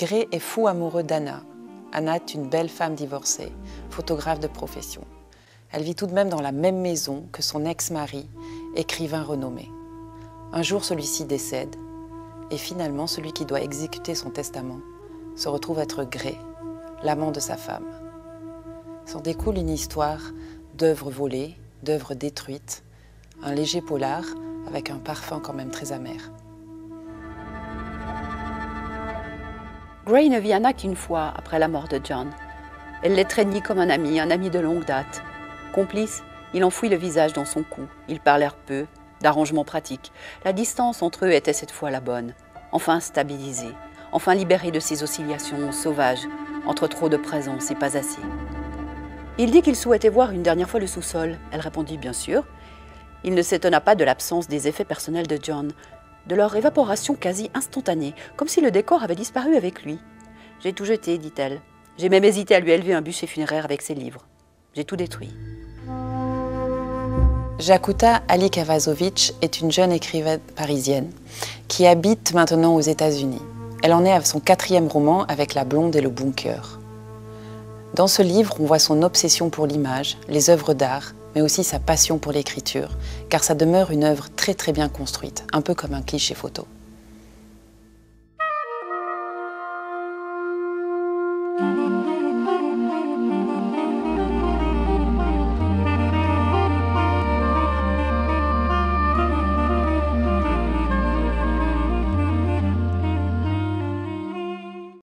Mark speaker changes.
Speaker 1: Gray est fou amoureux d'Anna. Anna est une belle femme divorcée, photographe de profession. Elle vit tout de même dans la même maison que son ex-mari, écrivain renommé. Un jour, celui-ci décède, et finalement, celui qui doit exécuter son testament se retrouve être Gray, l'amant de sa femme. S'en découle une histoire d'œuvres volées, d'œuvres détruites, un léger polar avec un parfum quand même très amer.
Speaker 2: Gray ne vit Anna qu'une fois après la mort de John. Elle l'étreignit comme un ami de longue date. Complice, il enfouit le visage dans son cou. Ils parlèrent peu, d'arrangements pratiques. La distance entre eux était cette fois la bonne. Enfin stabilisée, enfin libérée de ses oscillations sauvages, entre trop de présence et pas assez. Il dit qu'il souhaitait voir une dernière fois le sous-sol. Elle répondit bien sûr. Il ne s'étonna pas de l'absence des effets personnels de John, de leur évaporation quasi instantanée, comme si le décor avait disparu avec lui. « J'ai tout jeté, dit-elle. J'ai même hésité à lui élever un bûcher funéraire avec ses livres. J'ai tout détruit. »
Speaker 1: Jakuta Ali-Kavazovic est une jeune écrivaine parisienne qui habite maintenant aux États-Unis. Elle en est à son 4e roman avec La blonde et le bunker. Dans ce livre, on voit son obsession pour l'image, les œuvres d'art, mais aussi sa passion pour l'écriture, car ça demeure une œuvre très bien construite, un peu comme un cliché photo.